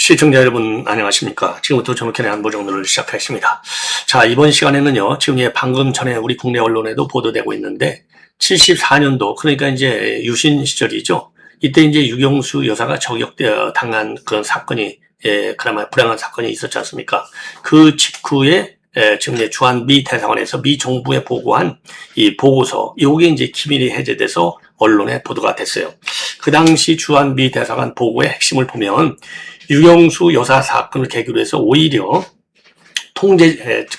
시청자 여러분 안녕하십니까. 지금부터 조목현의 안보정론을 시작하겠습니다. 자, 이번 시간에는요, 지금 방금 전에 우리 국내 언론에도 보도되고 있는데 74년도 그러니까 이제 유신 시절이죠. 이때 이제 유경수 여사가 당한 그런 사건이 그나마 불행한 사건이 있었지 않습니까? 그 직후에 지금 주한 미 대사관에서 미 정부에 보고한 이 보고서, 요게 이제 기밀이 해제돼서 언론에 보도가 됐어요. 그 당시 주한 미 대사관 보고의 핵심을 보면 유경수 여사 사건을 계기로 해서 오히려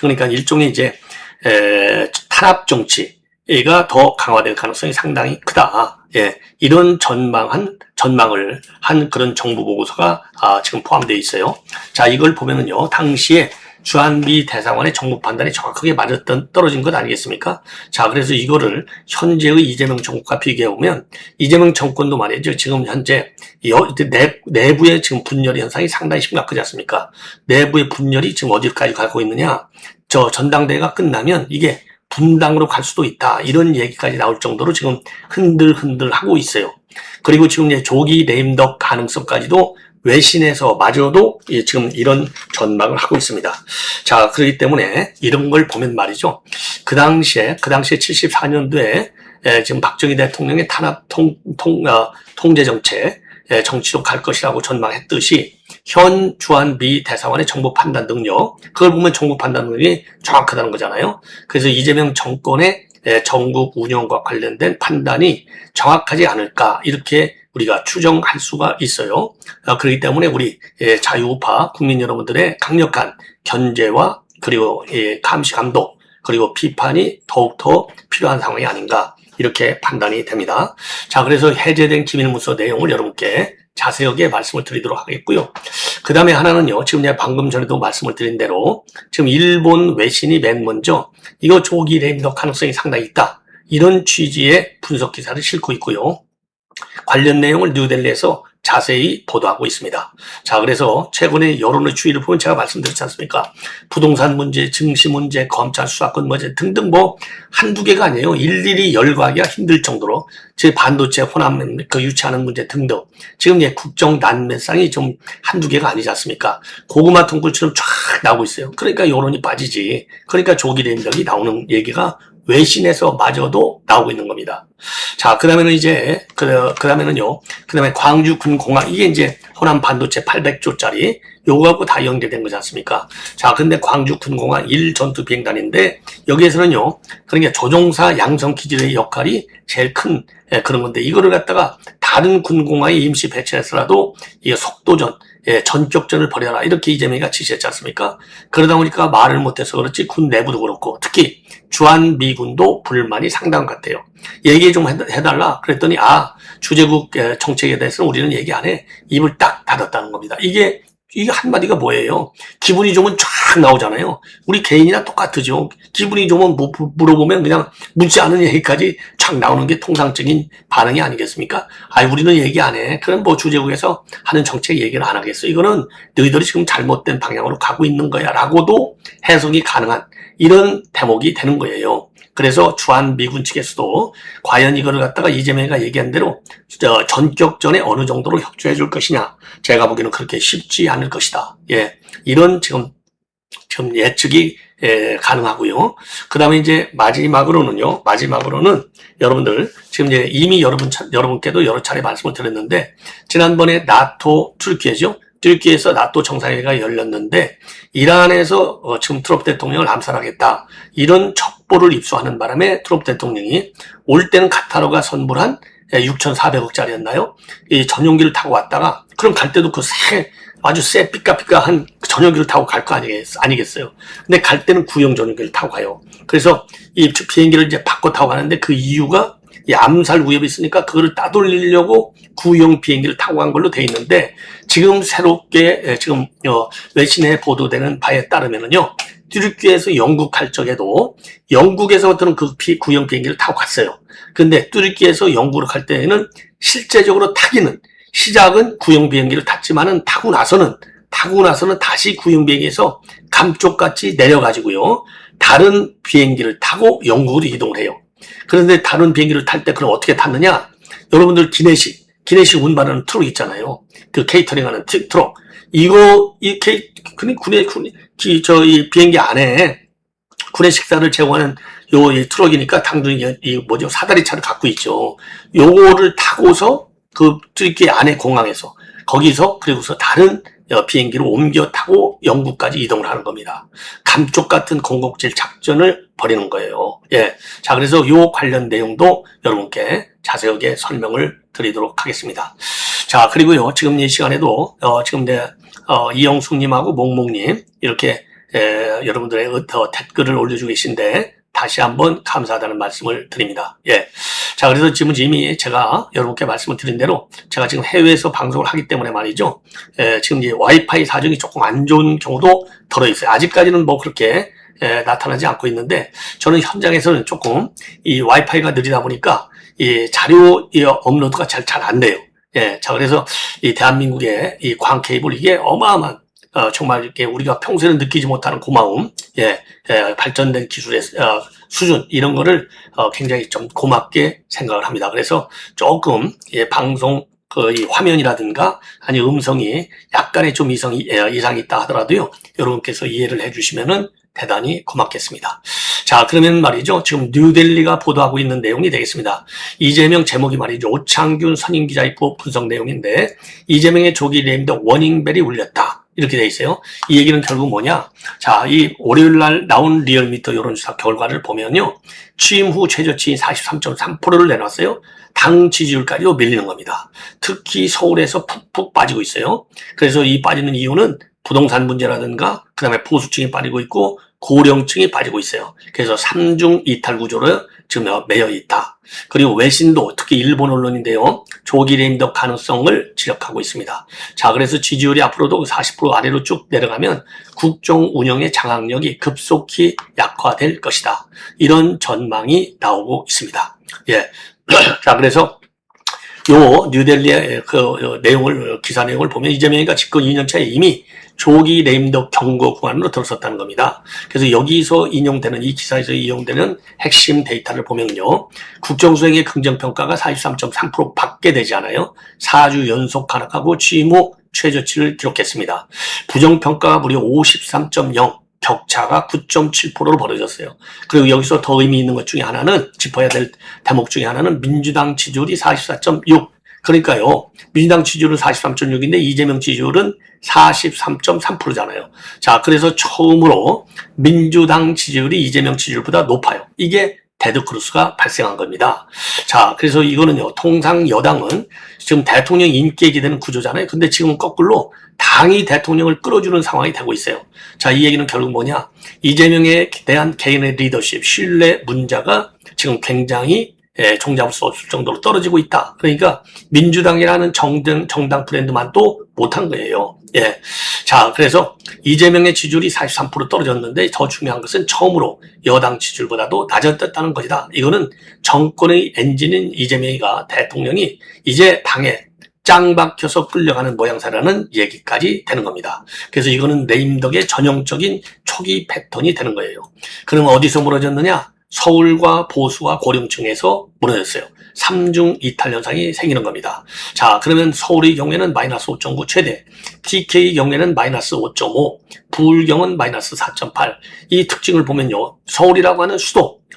그러니까 일종의 이제 탄압 정치가 더 강화될 가능성이 상당히 크다. 이런 전망을 한 그런 정부 보고서가 지금 포함되어 있어요. 자, 이걸 보면은요, 당시에 주한미 대사관의 정부 판단이 정확하게 떨어진 것 아니겠습니까? 자, 그래서 이거를 현재의 이재명 정권과 비교해보면 이재명 정권도 말이죠. 지금 현재 내부의 지금 분열 현상이 상당히 심각하지 않습니까? 내부의 분열이 지금 어디까지 가고 있느냐? 전당대회가 끝나면 이게 분당으로 갈 수도 있다. 이런 얘기까지 나올 정도로 지금 흔들흔들 하고 있어요. 그리고 지금 조기 레임덕 가능성까지도 외신에서 마저도 지금 이런 전망을 하고 있습니다. 자, 그렇기 때문에 이런 걸 보면 말이죠. 그 당시에 74년도에 지금 박정희 대통령의 탄압 통제 정책, 정치로 갈 것이라고 전망했듯이 현 주한 미 대사관의 정부 판단 능력, 그걸 보면 정부 판단 능력이 정확하다는 거잖아요. 그래서 이재명 정권의 전국 운영과 관련된 판단이 정확하지 않을까, 이렇게 우리가 추정할 수가 있어요. 그렇기 때문에 우리 자유우파 국민 여러분들의 강력한 견제와 그리고 감시 감독 그리고 비판이 더욱더 필요한 상황이 아닌가, 이렇게 판단이 됩니다. 자, 그래서 해제된 기밀문서 내용을 여러분께 자세하게 말씀을 드리도록 하겠고요. 그 다음에 하나는요, 지금 제가 방금 전에도 말씀을 드린 대로 지금 일본 외신이 맨 먼저 이거 조기 레임덕 가능성이 상당히 있다, 이런 취지의 분석 기사를 싣고 있고요. 관련 내용을 뉴델리에서 자세히 보도하고 있습니다. 자, 그래서 최근에 여론의 추이를 보면 제가 말씀드렸지 않습니까? 부동산 문제, 증시 문제, 검찰 수사권 문제 등등 한두 개가 아니에요. 일일이 열거하기가 힘들 정도로 제 반도체 혼합 유치하는 문제 등등. 지금 국정 난매상이 좀 한두 개가 아니지 않습니까? 고구마 통굴처럼 쫙 나오고 있어요. 그러니까 여론이 빠지지. 그러니까 조기 레임덕이 나오는 얘기가 외신에서 마저도 나오고 있는 겁니다. 자, 그 다음에 광주 군공항, 이게 이제 호남 반도체 800조짜리, 요거하고 다 연계된 거지 않습니까? 자, 근데 광주 군공항 1전투 비행단인데, 여기에서는요, 그러니까 조종사 양성 기지의 역할이 제일 큰 그런 건데, 이거를 갖다가 다른 군공항에 임시 배치해서라도 이게 속도전, 전격전을 벌여라, 이렇게 이재명이가 지시했지 않습니까? 그러다 보니까 말을 못해서 그렇지 군 내부도 그렇고 특히 주한미군도 불만이 상당한 것 같아요. 얘기 좀 해달라 그랬더니 주재국 정책에 대해서는 우리는 얘기 안 해, 입을 딱 닫았다는 겁니다. 이게 한마디가 뭐예요? 기분이 좋으면 쫙 나오잖아요. 우리 개인이나 똑같으죠. 기분이 좋으면 물어보면 그냥 묻지 않은 얘기까지 쫙 나오는 게 통상적인 반응이 아니겠습니까? 우리는 얘기 안 해. 그럼 주재국에서 하는 정책 얘기를 안 하겠어. 이거는 너희들이 지금 잘못된 방향으로 가고 있는 거야 라고도 해석이 가능한 이런 대목이 되는 거예요. 그래서 주한미군 측에서도 과연 이거를 갖다가 이재명이가 얘기한 대로 전격전에 어느 정도로 협조해 줄 것이냐, 제가 보기에는 그렇게 쉽지 않을 것이다. 이런 지금 예측이 가능하고요. 그 다음에 이제 마지막으로는 여러분들 지금 이미 여러분께도 여러 차례 말씀을 드렸는데, 지난번에 나토 튀르키예에서 나토 정상회의가 열렸는데 이란에서 지금 트럼프 대통령을 암살하겠다, 이런 첩보를 입수하는 바람에 트럼프 대통령이 올 때는 카타르가 선물한 6,400억짜리였나요? 이 전용기를 타고 왔다가, 그럼 갈 때도 아주 새 삐까삐까한 전용기를 타고 갈 거 아니겠어요? 근데 갈 때는 구형 전용기를 타고 가요. 그래서 이 비행기를 이제 바꿔 타고 가는데 그 이유가 이 암살 위협이 있으니까 그거를 따돌리려고 구형 비행기를 타고 간 걸로 돼 있는데, 지금 새롭게 외신에 보도되는 바에 따르면은요, 뚜르키에서 영국 갈 적에도 영국에서부터는 그 구형 비행기를 타고 갔어요. 근데 뚜르키에서 영국으로 갈 때에는 실제적으로 시작은 구형 비행기를 탔지만은 타고 나서는 다시 구형 비행기에서 감쪽같이 내려가지고요, 다른 비행기를 타고 영국으로 이동을 해요. 그런데 다른 비행기를 탈 때 그럼 어떻게 탔느냐? 여러분들 기내식, 기내식 운반하는 트럭 있잖아요. 그 케이터링 하는 트럭. 이 비행기 안에 군의 식사를 제공하는 이 트럭이니까 당연히 사다리차를 갖고 있죠. 요거를 타고서 그 트럭기 안에 공항에서 거기서 그리고서 다른 비행기로 옮겨 타고 영국까지 이동을 하는 겁니다. 감쪽 같은 공곡질 작전을 벌이는 거예요. 예. 자, 그래서 요 관련 내용도 여러분께 자세하게 설명을 드리도록 하겠습니다. 자, 그리고요, 지금 이 시간에도, 지금 이영숙님하고 몽몽님, 이렇게, 여러분들의 댓글을 올려주고 계신데, 다시 한번 감사하다는 말씀을 드립니다. 예. 자, 그래서 지금 이미 제가 여러분께 말씀을 드린 대로 제가 지금 해외에서 방송을 하기 때문에 말이죠. 지금 이제 와이파이 사정이 조금 안 좋은 경우도 들어있어요. 아직까지는 뭐 그렇게 나타나지 않고 있는데 저는 현장에서는 조금 이 와이파이가 느리다 보니까 이 자료 업로드가 잘 안 돼요. 예. 자, 그래서 이 대한민국의 이 광 케이블 이게 어마어마한 정말 이렇게 우리가 평소에는 느끼지 못하는 고마움, 발전된 기술의 수준 이런 거를 굉장히 좀 고맙게 생각을 합니다. 그래서 조금 방송 이 화면이라든가 아니 음성이 약간의 좀 이상이 있다 하더라도요, 여러분께서 이해를 해주시면은 대단히 고맙겠습니다. 자, 그러면 말이죠. 지금 뉴델리가 보도하고 있는 내용이 되겠습니다. 이재명 제목이 말이죠. 오창균 선임 기자의 부업 분석 내용인데 이재명의 조기 레임덕 워닝벨이 울렸다. 이렇게 돼 있어요. 이 얘기는 결국 뭐냐? 자, 이 월요일 날 나온 리얼미터 여론조사 결과를 보면요. 취임 후 최저치인 43.3%를 내놨어요. 당 지지율까지도 밀리는 겁니다. 특히 서울에서 푹푹 빠지고 있어요. 그래서 이 빠지는 이유는 부동산 문제라든가 그다음에 보수층이 빠지고 있고 고령층이 빠지고 있어요. 그래서 삼중 이탈 구조를 지금 매여 있다. 그리고 외신도 특히 일본 언론인데요. 조기 레임덕 가능성을 지적하고 있습니다. 자, 그래서 지지율이 앞으로도 40% 아래로 쭉 내려가면 국정 운영의 장악력이 급속히 약화될 것이다. 이런 전망이 나오고 있습니다. 예. 자, 그래서 요 뉴델리의 기사 내용을 보면 이재명이가 집권 2년차에 이미 조기 레임덕 경고 구간으로 들어섰다는 겁니다. 그래서 여기서 인용되는 이 기사에서 이용되는 핵심 데이터를 보면요. 국정수행의 긍정평가가 43.3% 밖에 되지 않아요. 4주 연속 하락하고 취임 후 최저치를 기록했습니다. 부정평가가 무려 53.0, 격차가 9.7%로 벌어졌어요. 그리고 여기서 더 의미 있는 것 중에 하나는 짚어야 될 대목 중에 하나는 민주당 지지율이 44.6. 그러니까요. 민주당 지지율은 43.6인데 이재명 지지율은 43.3%잖아요. 자, 그래서 처음으로 민주당 지지율이 이재명 지지율보다 높아요. 이게 데드크루스가 발생한 겁니다. 자, 그래서 이거는요. 통상 여당은 지금 대통령 인기에 기대는 구조잖아요. 근데 지금은 거꾸로 당이 대통령을 끌어주는 상황이 되고 있어요. 자, 이 얘기는 결국 뭐냐? 이재명에 대한 개인의 리더십, 신뢰 문제가 지금 굉장히 종잡을 수 없을 정도로 떨어지고 있다. 그러니까 민주당이라는 정당 브랜드만도 못한 거예요. 예. 자, 그래서 이재명의 지지율이 43% 떨어졌는데 더 중요한 것은 처음으로 여당 지지율보다도 낮아졌다는 것이다. 이거는 정권의 엔진인 이재명이가 대통령이 이제 당에 짱 박혀서 끌려가는 모양새라는 얘기까지 되는 겁니다. 그래서 이거는 레임덕의 전형적인 초기 패턴이 되는 거예요. 그러면 어디서 무너졌느냐? 서울과 보수와 고령층에서 무너졌어요. 3중 이탈 현상이 생기는 겁니다. 자, 그러면 서울의 경우에는 마이너스 5.9 최대, TK의 경우에는 마이너스 5.5, 부울경은 마이너스 4.8. 이 특징을 보면요. 서울이라고 하는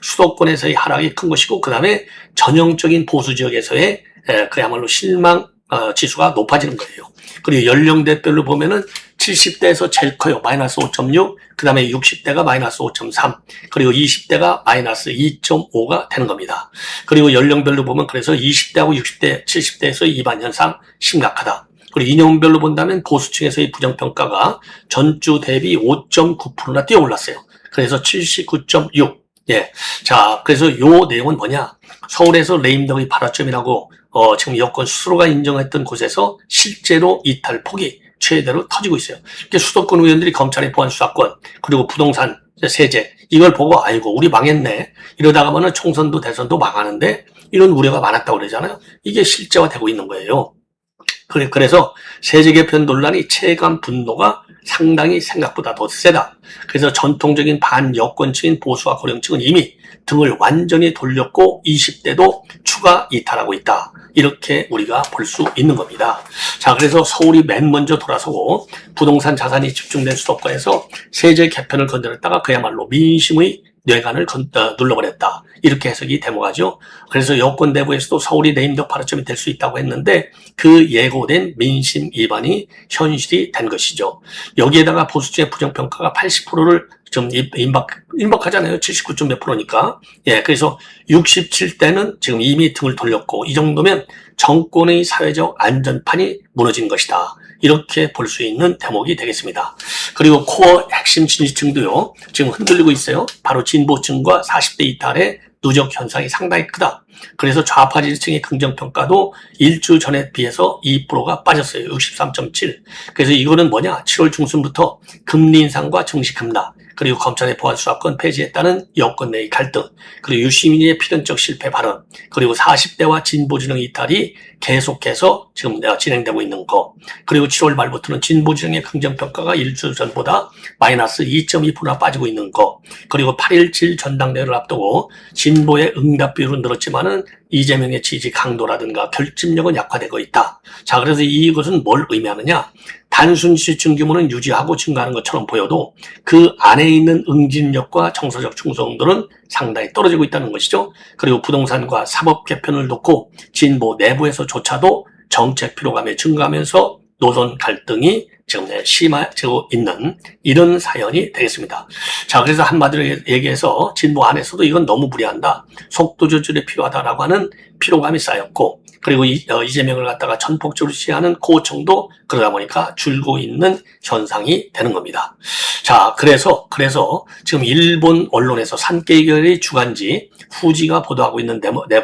수도권에서의 하락이 큰 것이고, 그 다음에 전형적인 보수 지역에서의 그야말로 실망 지수가 높아지는 거예요. 그리고 연령대별로 보면은 70대에서 제일 커요. 마이너스 5.6, 그 다음에 60대가 마이너스 5.3, 그리고 20대가 마이너스 2.5가 되는 겁니다. 그리고 연령별로 보면 그래서 20대하고 60대, 70대에서의 이반 현상 심각하다. 그리고 이념별로 본다면 보수층에서의 부정평가가 전주 대비 5.9%나 뛰어 올랐어요. 그래서 79.6. 예. 자, 그래서 요 내용은 뭐냐? 서울에서 레임덕의 발화점이라고 지금 여권 스스로가 인정했던 곳에서 실제로 이탈 폭이 최대로 터지고 있어요. 수도권 의원들이 검찰의 보안 수사권, 그리고 부동산, 세제, 이걸 보고 아이고 우리 망했네. 이러다가면은 총선도 대선도 망하는데 이런 우려가 많았다고 그러잖아요. 이게 실제화되고 있는 거예요. 그래서 세제 개편 논란이 체감 분노가 상당히 생각보다 더 세다. 그래서 전통적인 반여권층인 보수와 고령층은 이미 등을 완전히 돌렸고 20대도 추가 이탈하고 있다. 이렇게 우리가 볼 수 있는 겁니다. 자, 그래서 서울이 맨 먼저 돌아서고 부동산 자산이 집중된 수도권에서 세제 개편을 건드렸다가 그야말로 민심의 뇌관을 눌러버렸다. 이렇게 해석이 되모가죠. 그래서 여권 내부에서도 서울이 내임덕 발화점이 될 수 있다고 했는데 그 예고된 민심 위반이 현실이 된 것이죠. 여기에다가 보수층의 부정평가가 80%를 좀 임박하잖아요. 79점 몇 프로니까. 예, 그래서 67대는 지금 이미 등을 돌렸고 이 정도면 정권의 사회적 안전판이 무너진 것이다. 이렇게 볼 수 있는 대목이 되겠습니다. 그리고 코어 핵심 지지층도요, 지금 흔들리고 있어요. 바로 진보층과 40대 이탈의 누적 현상이 상당히 크다. 그래서 좌파 지지층의 긍정평가도 일주 전에 비해서 2%가 빠졌어요. 63.7. 그래서 이거는 뭐냐? 7월 중순부터 금리 인상과 증시 급락, 그리고 검찰의 보안수사권 폐지했다는 여권 내의 갈등, 그리고 유시민의 필연적 실패 발언, 그리고 40대와 진보진영 이탈이 계속해서 지금 진행되고 있는 거, 그리고 7월 말부터는 진보진영의 긍정평가가 일주 전보다 마이너스 2.2%나 빠지고 있는 거, 그리고 8.17 전당대회를 앞두고 진보의 응답 비율은 늘었지만은 이재명의 지지 강도라든가 결집력은 약화되고 있다. 자, 그래서 이것은 뭘 의미하느냐? 단순 시청 규모는 유지하고 증가하는 것처럼 보여도 그 안에 있는 응집력과 정서적 충성도는 상당히 떨어지고 있다는 것이죠. 그리고 부동산과 사법 개편을 놓고 진보 내부에서조차도 정책 피로감이 증가하면서 노선 갈등이 지금 심해지고 있는 이런 사연이 되겠습니다. 자, 그래서 한마디로 얘기해서 진보 안에서도 이건 너무 무리한다, 속도 조절이 필요하다라고 하는 피로감이 쌓였고, 그리고 이재명을 갖다가 전폭적으로 지지하는 고층도 그러다 보니까 줄고 있는 현상이 되는 겁니다. 자, 그래서 지금 일본 언론에서 산케이결의 주간지 후지가 보도하고 있는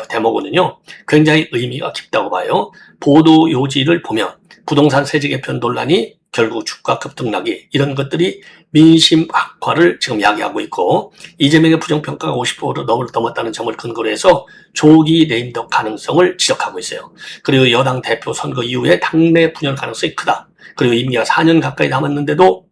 대목은요, 굉장히 의미가 깊다고 봐요. 보도 요지를 보면 부동산 세제 개편 논란이 결국 주가 급등락이, 이런 것들이 민심 악화를 지금 야기하고 있고, 이재명의 부정평가가 50%를 넘었다는 점을 근거로 해서 조기 레임덕 가능성을 지적하고 있어요. 그리고 여당 대표 선거 이후에 당내 분열 가능성이 크다. 그리고 임기가 4년 가까이 남았는데도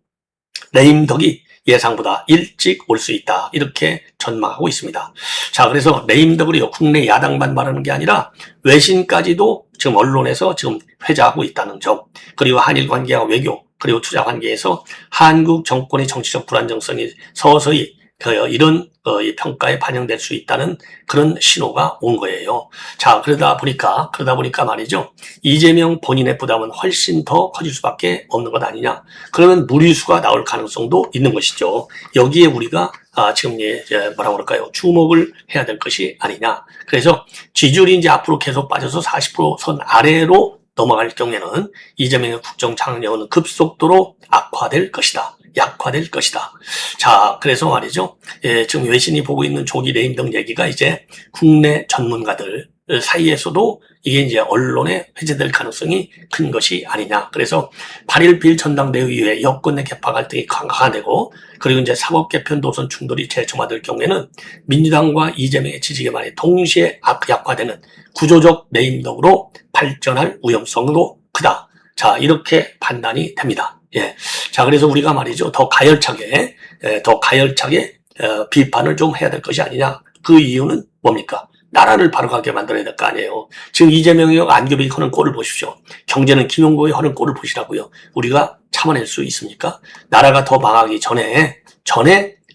레임덕이 예상보다 일찍 올 수 있다. 이렇게 전망하고 있습니다. 자, 그래서 레임덕으로요, 국내 야당만 말하는 게 아니라 외신까지도 지금 언론에서 지금 회자하고 있다는 점, 그리고 한일 관계와 외교, 그리고 투자 관계에서 한국 정권의 정치적 불안정성이 서서히 이런 평가에 반영될 수 있다는 그런 신호가 온 거예요. 자, 그러다 보니까 말이죠, 이재명 본인의 부담은 훨씬 더 커질 수밖에 없는 것 아니냐. 그러면 무리수가 나올 가능성도 있는 것이죠. 여기에 우리가 지금 주목을 해야 될 것이 아니냐. 그래서 지지율이 이제 앞으로 계속 빠져서 40% 선 아래로 넘어갈 경우에는 이재명의 국정 장려는 급속도로 약화될 것이다. 자, 그래서 말이죠. 예, 지금 외신이 보고 있는 조기 레임덕 얘기가 이제 국내 전문가들 사이에서도 이게 이제 언론에 회자될 가능성이 큰 것이 아니냐. 그래서 8.1 전당대회 이후에 여권 내 개파 갈등이 강화되고, 그리고 이제 사법 개편 노선 충돌이 재점화될 경우에는 민주당과 이재명의 지지 기반이 동시에 약화되는 구조적 레임덕으로 발전할 위험성도 크다. 자, 이렇게 판단이 됩니다. 예. 자, 그래서 우리가 말이죠, 더 가열차게 비판을 좀 해야 될 것이 아니냐. 그 이유는 뭡니까? 나라를 바로 가게 만들어야 될 거 아니에요. 지금 이재명이 안규백이 하는 꼴을 보십시오. 경제는 김용고의 하는 꼴을 보시라고요. 우리가 참아낼 수 있습니까? 나라가 더 망하기 전에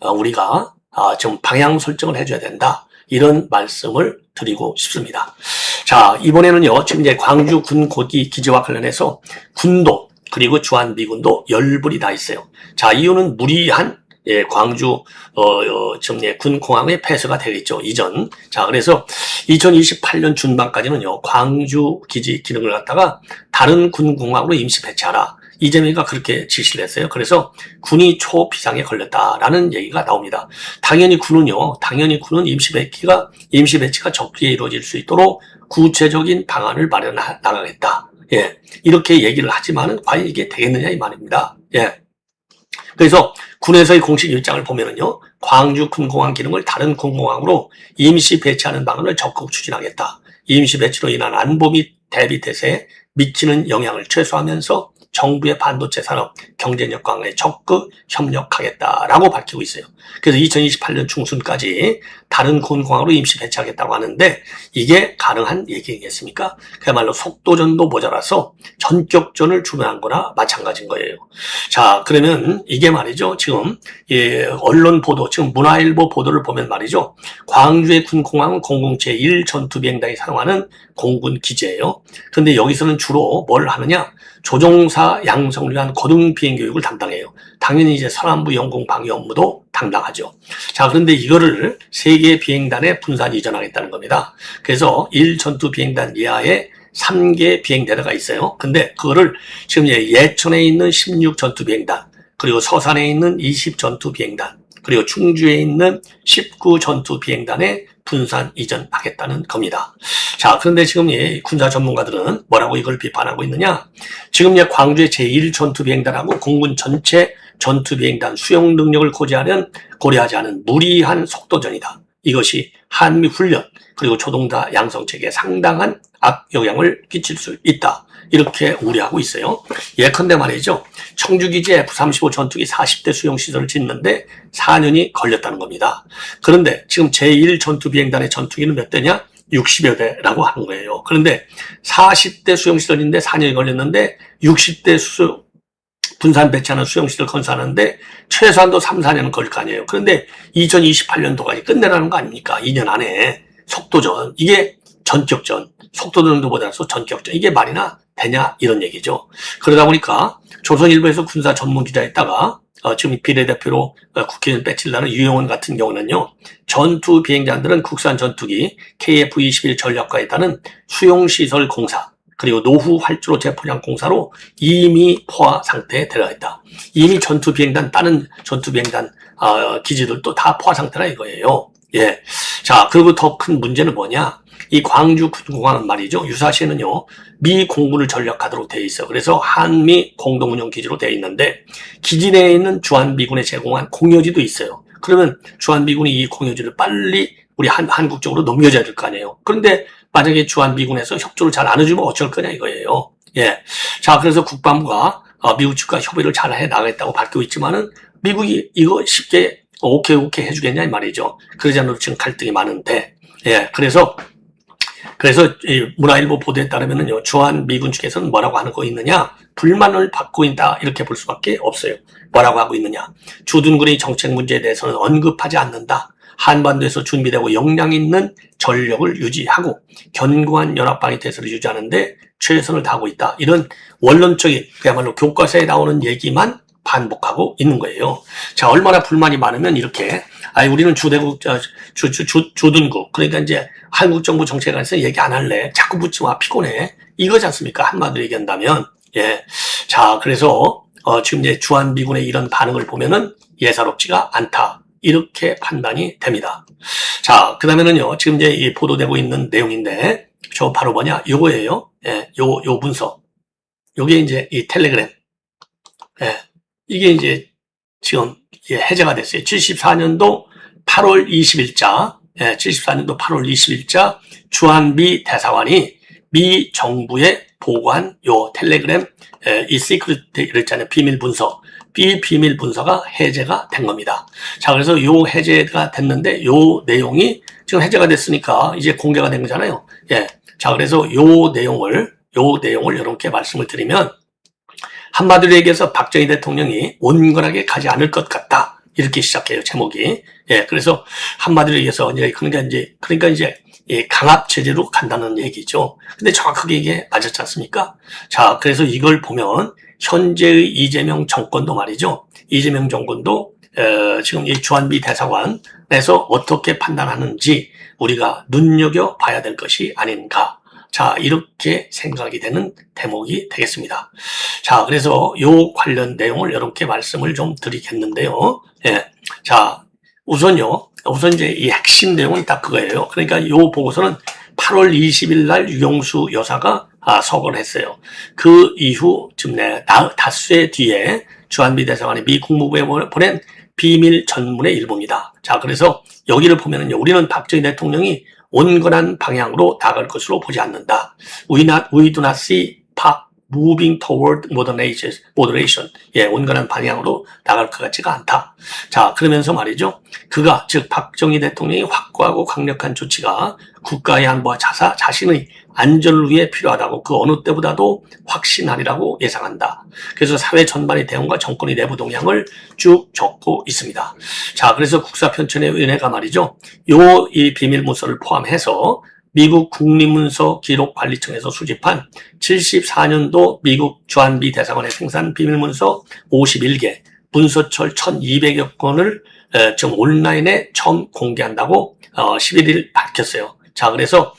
우리가 좀 방향 설정을 해줘야 된다. 이런 말씀을 드리고 싶습니다. 자, 이번에는요, 지금 이제 광주 군 고기 기지와 관련해서 군도 그리고 주한미군도 열불이 나 있어요. 자, 이유는 무리한 광주 군 공항의 폐쇄가 되겠죠, 이전. 자, 그래서 2028년 중반까지는요, 광주 기지 기능을 갖다가 다른 군 공항으로 임시 배치하라. 이재명이가 그렇게 지시를 했어요. 그래서 군이 초비상에 걸렸다라는 얘기가 나옵니다. 당연히 군은 임시 배치가 적기에 이루어질 수 있도록 구체적인 방안을 마련해 나가겠다. 예, 이렇게 얘기를 하지만은 과연 이게 되겠느냐 이 말입니다. 예. 그래서 군에서의 공식 입장을 보면은요, 광주 군공항 기능을 다른 군공항으로 임시 배치하는 방안을 적극 추진하겠다. 임시 배치로 인한 안보 및 대비 태세에 미치는 영향을 최소화하면서 정부의 반도체 산업 경쟁력 강화에 적극 협력하겠다라고 밝히고 있어요. 그래서 2028년 중순까지 다른 군공항으로 임시 배치하겠다고 하는데 이게 가능한 얘기겠습니까? 그야말로 속도전도 모자라서 전격전을 주문한 거나 마찬가지인 거예요. 자, 그러면 이게 말이죠. 지금 언론 보도, 지금 문화일보 보도를 보면 말이죠. 광주의 군공항은 공군 제1 전투비행단이 사용하는 공군 기지예요. 그런데 여기서는 주로 뭘 하느냐? 조종사 양성을 위한 고등 비행 교육을 담당해요. 당연히 이제 서남부 영공 방위 업무도 담당하죠. 자, 그런데 이거를 세 개 비행단에 분산 이전하겠다는 겁니다. 그래서 1 전투 비행단 이하에 3개 비행대대가 있어요. 근데 그거를 지금 예천에 있는 16 전투 비행단, 그리고 서산에 있는 20 전투 비행단, 그리고 충주에 있는 19 전투 비행단에 분산 이전하겠다는 겁니다. 자, 그런데 지금 군사 전문가들은 뭐라고 이걸 비판하고 있느냐? 지금 광주의 제1 전투 비행단하고 공군 전체 전투 비행단 수용 능력을 고려하지 않은 무리한 속도전이다. 이것이 한미 훈련 그리고 조종사 양성 체계에 상당한 악영향을 끼칠 수 있다. 이렇게 우려하고 있어요. 예컨대 말이죠. 청주기지 F-35 전투기 40대 수용시설을 짓는데 4년이 걸렸다는 겁니다. 그런데 지금 제1 전투비행단의 전투기는 몇 대냐? 60여 대라고 하는 거예요. 그런데 40대 수용시설인데 4년이 걸렸는데 60대 분산 배치하는 수용시설 건설하는데 최소한도 3, 4년은 걸릴 거 아니에요. 그런데 2028년도까지 끝내라는 거 아닙니까? 2년 안에 속도전. 이게 전격전. 속도전도 보다서 전격전. 이게 말이나 되냐? 이런 얘기죠. 그러다 보니까 조선일보에서 군사 전문 기자였다가 지금 비례대표로 국회의원 배치를 유영원 같은 경우는요. 전투 비행장들은 국산 전투기 KF-21 전략과에 따른 수용시설 공사 그리고 노후 활주로 재포장 공사로 이미 포화 상태에 들어가 있다. 이미 전투 비행단 다른 전투 비행단 기지들도 다 포화 상태라 이거예요. 예. 자, 그리고 더 큰 문제는 뭐냐? 이 광주 군공항은 말이죠. 유사시에는요, 미 공군을 전력하도록 되어 있어요. 그래서 한미 공동운영 기지로 되어 있는데, 기지 내에 있는 주한미군에 제공한 공여지도 있어요. 그러면 주한미군이 이 공여지를 빨리 우리 한국 쪽으로 넘겨줘야 될 거 아니에요. 그런데 만약에 주한미군에서 협조를 잘 안 해주면 어쩔 거냐 이거예요. 예. 자, 그래서 국방부가 미국 측과 협의를 잘 해 나가겠다고 밝히고 있지만은 미국이 이거 쉽게 오케이 해주겠냐 이 말이죠. 그러지 않아도 지금 갈등이 많은데, 예. 그래서 이 문화일보 보도에 따르면은요, 주한미군 측에서는 뭐라고 하는 거 있느냐? 불만을 받고 있다. 이렇게 볼 수밖에 없어요. 뭐라고 하고 있느냐? 주둔군의 정책 문제에 대해서는 언급하지 않는다. 한반도에서 준비되고 역량 있는 전력을 유지하고 견고한 연합방위 태세를 유지하는데 최선을 다하고 있다. 이런 원론적인 그야말로 교과서에 나오는 얘기만 반복하고 있는 거예요. 자, 얼마나 불만이 많으면 이렇게 우리는 주둔국 그러니까 이제 한국 정부 정책에 관해서 얘기 안 할래. 자꾸 묻지 마. 피곤해. 이거지 않습니까? 한마디로 얘기한다면. 예. 자, 그래서 지금 이제 주한미군의 이런 반응을 보면은 예사롭지가 않다. 이렇게 판단이 됩니다. 자, 그 다음에는요, 지금 이제 이 보도되고 있는 내용인데, 저 바로 뭐냐? 요거예요. 예, 요 문서. 요게 이제 이 텔레그램. 예, 이게 이제 지금 해제가 됐어요. 74년도 8월 20일자, 예, 74년도 8월 20일자 주한미 대사관이 미 정부에 보고한 요 텔레그램, 이 시크릿 있잖아요. 비밀 문서. 비밀 문서가 해제가 된 겁니다. 자, 그래서 요 해제가 됐는데 요 내용이 지금 해제가 됐으니까 이제 공개가 된 거잖아요. 예. 자, 그래서 요 내용을 여러분께 말씀을 드리면 한마디로 얘기해서 박정희 대통령이 온건하게 가지 않을 것 같다. 이렇게 시작해요, 제목이. 예. 그래서 한마디로 얘기해서 그러니까 이제 강압 체제로 간다는 얘기죠. 근데 정확하게 이게 맞았지 않습니까? 자, 그래서 이걸 보면 현재의 이재명 정권도 말이죠. 이재명 정권도 지금 이 주한미 대사관에서 어떻게 판단하는지 우리가 눈여겨봐야 될 것이 아닌가. 자, 이렇게 생각이 되는 대목이 되겠습니다. 자, 그래서 요 관련 내용을 여러분께 말씀을 좀 드리겠는데요. 예. 자, 우선 이제 이 핵심 내용은 딱 그거예요. 그러니까 요 보고서는 8월 20일 날 유영수 여사가 서거를 했어요. 그 이후 좀 닷새 뒤에 주한미 대사관이 미 국무부에 보낸 비밀 전문의 일부입니다. 자, 그래서 여기를 보면은요, 우리는 박정희 대통령이 온건한 방향으로 나갈 것으로 보지 않는다. We do not see moving toward moderation. 예, 온건한 방향으로 나갈 것 같지가 않다. 자, 그러면서 말이죠. 그가, 즉, 박정희 대통령이 확고하고 강력한 조치가 국가의 안보와 자신의 안전을 위해 필요하다고 그 어느 때보다도 확신하리라고 예상한다. 그래서 사회 전반의 대응과 정권의 내부 동향을 쭉 적고 있습니다. 자, 그래서 국사편찬위원회가 말이죠. 이 비밀문서를 포함해서 미국 국립문서 기록관리청에서 수집한 74년도 미국 주한미 대사관의 생산 비밀문서 51개, 문서철 1200여 건을 지금 온라인에 처음 공개한다고 11일 밝혔어요. 자, 그래서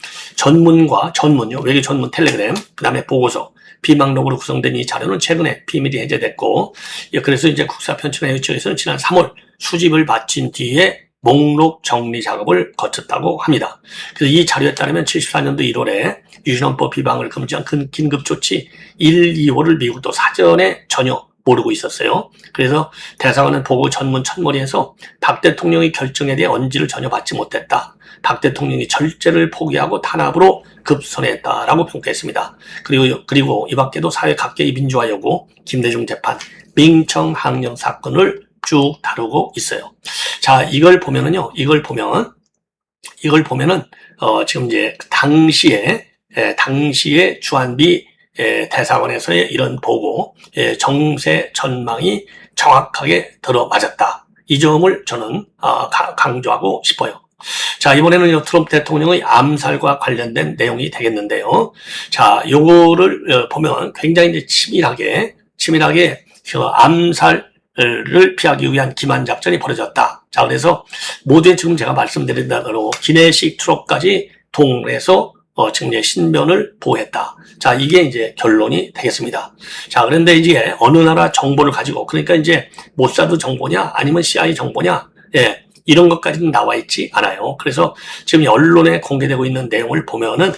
외교 전문 텔레그램, 그 다음에 보고서, 비망록으로 구성된 이 자료는 최근에 비밀이 해제됐고, 그래서 이제 국사편찬회 측에서는 지난 3월 수집을 마친 뒤에 목록 정리 작업을 거쳤다고 합니다. 그래서 이 자료에 따르면 74년도 1월에 유신헌법 비방을 금지한 긴급조치 1, 2호를 미국도 사전에 전혀 모르고 있었어요. 그래서 대사관은 보고 전문 첫머리에서 박 대통령의 결정에 대해 언지를 전혀 받지 못했다. 박 대통령이 절제를 포기하고 탄압으로 급선회했다라고 평가했습니다. 그리고 이 밖에도 사회 각계의 민주화 요구, 김대중 재판, 민청 항령 사건을 쭉 다루고 있어요. 자, 이걸 보면은 지금 이제 당시에 주한미 대사관에서의 이런 보고, 정세 전망이 정확하게 들어맞았다. 이 점을 저는 강조하고 싶어요. 자, 이번에는 트럼프 대통령의 암살과 관련된 내용이 되겠는데요. 자, 요거를 보면 굉장히 이제 치밀하게 암살을 피하기 위한 기만 작전이 벌어졌다. 자, 그래서 모두의 지금 제가 말씀드린 대로 기내식 트럭까지 동원해서 지금 이제 신변을 보호했다. 자, 이게 이제 결론이 되겠습니다. 자, 그런데 이제 어느 나라 정보를 가지고, 그러니까 이제 모사드 정보냐 아니면 CIA 정보냐, 예, 이런 것까지는 나와 있지 않아요. 그래서 지금 언론에 공개되고 있는 내용을 보면은,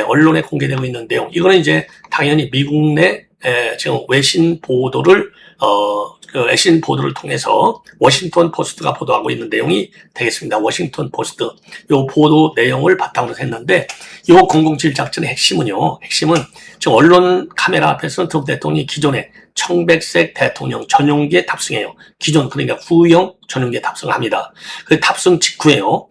언론에 공개되고 있는 내용, 이거는 이제 당연히 미국 내 지금 외신 보도를 통해서 워싱턴 포스트가 보도하고 있는 내용이 되겠습니다. 워싱턴 포스트. 요 보도 내용을 바탕으로 했는데, 요 007 작전의 핵심은 지금 언론 카메라 앞에서는 트럼프 대통령이 기존에 청백색 대통령 전용기에 탑승해요. 그러니까 구형 전용기에 탑승을 합니다. 그 탑승 직후에요.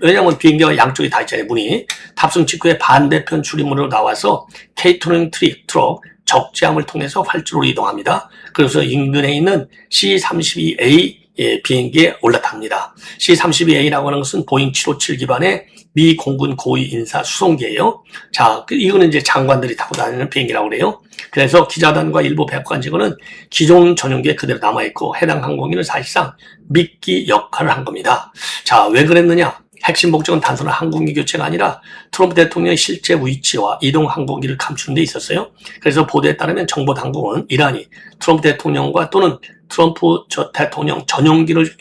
왜냐면 비행기가 양쪽에 다 있잖아요, 문이. 탑승 직후에 반대편 출입문으로 나와서 K-2 트럭, 적재함을 통해서 활주로로 이동합니다. 그래서 인근에 있는 C-32A 비행기에 올라탑니다. C-32A라고 하는 것은 보잉 757 기반의 미 공군 고위 인사 수송기예요. 자, 이거는 이제 장관들이 타고 다니는 비행기라고 그래요. 그래서 기자단과 일부 백관 직원은 기존 전용기에 그대로 남아있고 해당 항공기는 사실상 미끼 역할을 한 겁니다. 자, 왜 그랬느냐? 핵심 목적은 단순한 항공기 교체가 아니라 트럼프 대통령의 실제 위치와 이동 항공기를 감추는 데 있었어요. 그래서 보도에 따르면 정보 당국은 이란이 트럼프 대통령과 또는 트럼프 대통령 전용기를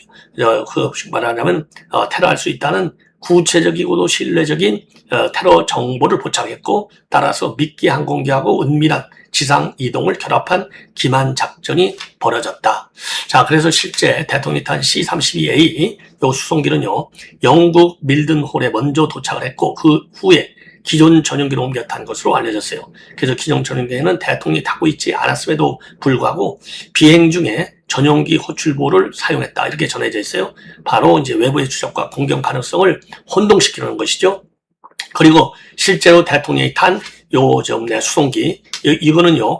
말하자면 테러할 수 있다는 구체적이고도 신뢰적인 테러 정보를 포착했고, 따라서 미끼 항공기하고 은밀한 지상 이동을 결합한 기만 작전이 벌어졌다. 자, 그래서 실제 대통령이 탄 C-32A 요 수송기는요, 영국 밀든홀에 먼저 도착을 했고, 그 후에 기존 전용기로 옮겨 탄 것으로 알려졌어요. 그래서 기존 전용기에는 대통령이 타고 있지 않았음에도 불구하고 비행 중에 전용기 호출보를 사용했다, 이렇게 전해져 있어요. 바로 이제 외부의 추적과 공격 가능성을 혼동시키는 것이죠. 그리고 실제로 대통령이 탄 요 수송기, 이거는요,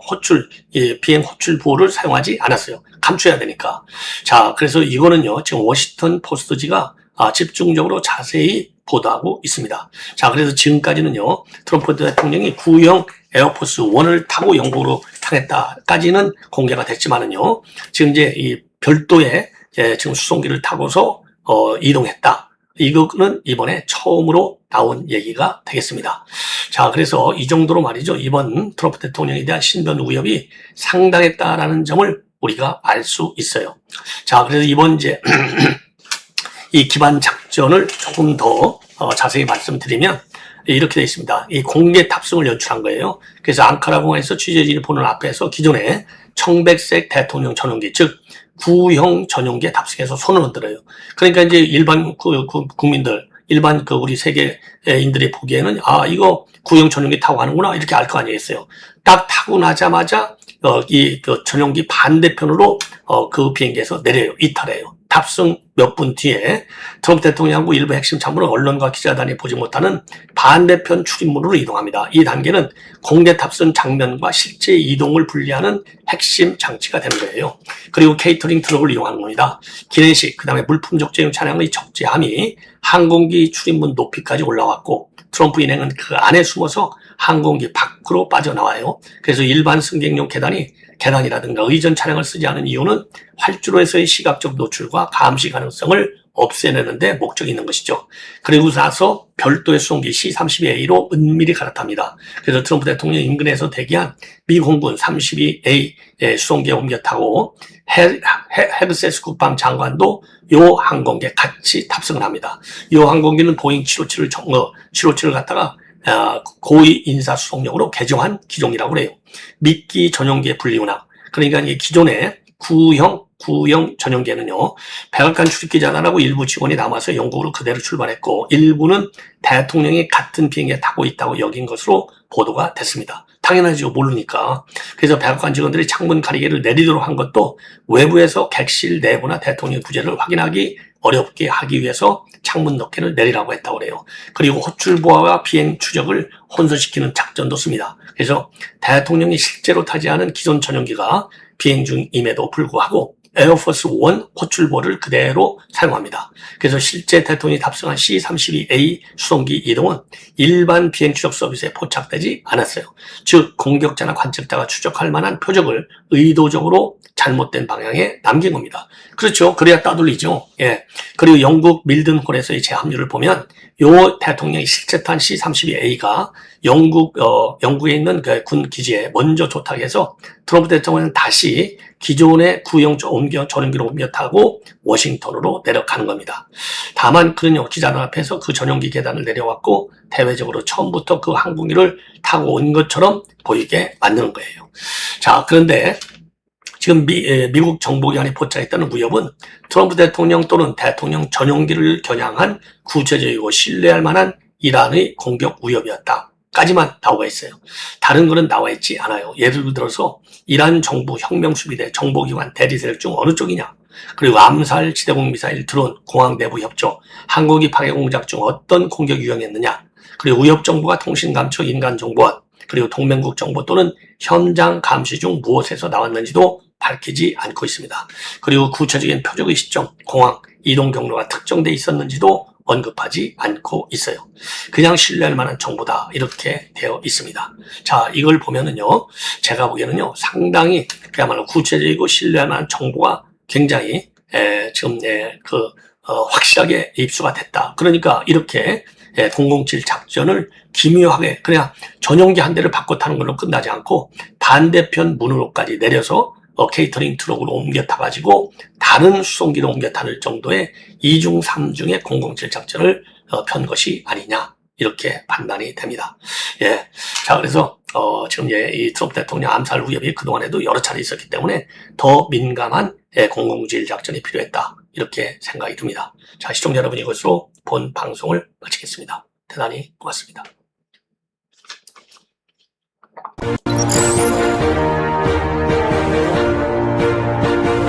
비행 호출보를 사용하지 않았어요. 감춰야 되니까. 자, 그래서 이거는요, 지금 워싱턴 포스트지가 집중적으로 자세히 보도하고 있습니다. 자, 그래서 지금까지는요, 트럼프 대통령이 구형 에어포스 1을 타고 영국으로 향했다까지는 공개가 됐지만은요, 지금 이제 이 별도의 지금 수송기를 타고서 이동했다. 이거는 이번에 처음으로 나온 얘기가 되겠습니다. 자, 그래서 이 정도로 말이죠, 이번 트럼프 대통령에 대한 신변 위협이 상당했다라는 점을 우리가 알 수 있어요. 자, 그래서 이번 이제 이 기반 작전을 조금 더 자세히 말씀드리면 이렇게 되어 있습니다. 이 공개 탑승을 연출한 거예요. 그래서 앙카라 공항에서 취재진이 보는 앞에서 기존의 청백색 대통령 전용기, 즉 구형 전용기에 탑승해서 손을 흔들어요. 그러니까 이제 일반 국민들, 일반 우리 세계인들이 보기에는 이거 구형 전용기 타고 가는구나 이렇게 알 거 아니겠어요. 딱 타고 나자마자 전용기 반대편으로 그 비행기에서 내려요. 이탈해요. 탑승 몇 분 뒤에 트럼프 대통령하고 일부 핵심 참모는 언론과 기자단이 보지 못하는 반대편 출입문으로 이동합니다. 이 단계는 공개 탑승 장면과 실제 이동을 분리하는 핵심 장치가 되는 거예요. 그리고 케이터링 트럭을 이용하는 겁니다. 기내식, 그 다음에 물품 적재용 차량의 적재함이 항공기 출입문 높이까지 올라왔고 트럼프 일행은 그 안에 숨어서 항공기 밖으로 빠져나와요. 그래서 일반 승객용 계단이라든가 의전 차량을 쓰지 않은 이유는 활주로에서의 시각적 노출과 감시 가능성을 없애내는 데 목적이 있는 것이죠. 그리고 나서 별도의 수송기 C-32A로 은밀히 갈아탑니다. 그래서 트럼프 대통령 인근에서 대기한 미 공군 32A 수송기에 옮겨 타고 헤르세스 국방장관도 이 항공기에 같이 탑승을 합니다. 이 항공기는 보잉 757을 갖다가 고위 인사수송용으로 개정한 기종이라고 그래요. 미끼 전용기의 분리운항. 그러니까 이 기존의 구형 전용기에는요, 백악관 출입기자단하고 일부 직원이 남아서 영국으로 그대로 출발했고, 일부는 대통령이 같은 비행기에 타고 있다고 여긴 것으로 보도가 됐습니다. 당연하죠. 모르니까. 그래서 백악관 직원들이 창문 가리개를 내리도록 한 것도 외부에서 객실 내부나 대통령 부재를 확인하기 어렵게 하기 위해서 창문 덮개를 내리라고 했다고 그래요. 그리고 호출보와 비행 추적을 혼선시키는 작전도 씁니다. 그래서 대통령이 실제로 타지 않은 기존 전용기가 비행 중임에도 불구하고 에어포스 1 호출보를 그대로 사용합니다. 그래서 실제 대통령이 탑승한 C-32A 수송기 이동은 일반 비행 추적 서비스에 포착되지 않았어요. 즉 공격자나 관측자가 추적할 만한 표적을 의도적으로 잘못된 방향에 남긴 겁니다. 그렇죠. 그래야 따돌리죠. 예. 그리고 영국 밀든홀에서의 제 합류를 보면 요 대통령이 실제 탄 C-32A가 영국에 있는 그 군 기지에 먼저 도착해서 트럼프 대통령은 다시 기존의 구형 전용기로 옮겨 타고 워싱턴으로 내려가는 겁니다. 다만 그는요, 기자들 앞에서 그 전용기 계단을 내려왔고 대외적으로 처음부터 그 항공기를 타고 온 것처럼 보이게 만드는 거예요. 자, 그런데 지금 미국 정보기관이 포착했다는 위협은 트럼프 대통령 또는 대통령 전용기를 겨냥한 구체적이고 신뢰할 만한 이란의 공격 위협이었다. 까지만 나오고 있어요. 다른 거는 나와 있지 않아요. 예를 들어서 이란 정부 혁명수비대 정보기관 대리 세력 중 어느 쪽이냐, 그리고 암살, 지대공 미사일, 드론, 공항 내부 협조, 항공기 파괴 공작 중 어떤 공격이 유용했느냐, 그리고 위협 정보가 통신 감초, 인간 정보원, 그리고 동맹국 정보 또는 현장 감시 중 무엇에서 나왔는지도 밝히지 않고 있습니다. 그리고 구체적인 표적의 시점, 공항, 이동 경로가 특정돼 있었는지도 언급하지 않고 있어요. 그냥 신뢰할 만한 정보다 이렇게 되어 있습니다. 자, 이걸 보면은요, 제가 보기에는요, 상당히 그야말로 구체적이고 신뢰할 만한 정보가 굉장히 지금 확실하게 입수가 됐다. 그러니까 이렇게 007 작전을 기묘하게 그냥 전용기 한 대를 바꿔 타는 걸로 끝나지 않고 반대편 문으로까지 내려서 케이터링 트럭으로 옮겨 타가지고 다른 수송기로 옮겨 타는 정도의 2중 3중의 007 작전을 편 것이 아니냐, 이렇게 판단이 됩니다. 예. 자, 그래서 지금 이 트럼프 대통령 암살 위협이 그동안에도 여러 차례 있었기 때문에 더 민감한 007 작전이 필요했다, 이렇게 생각이 듭니다. 자, 시청자 여러분, 이것으로 본 방송을 마치겠습니다. 대단히 고맙습니다.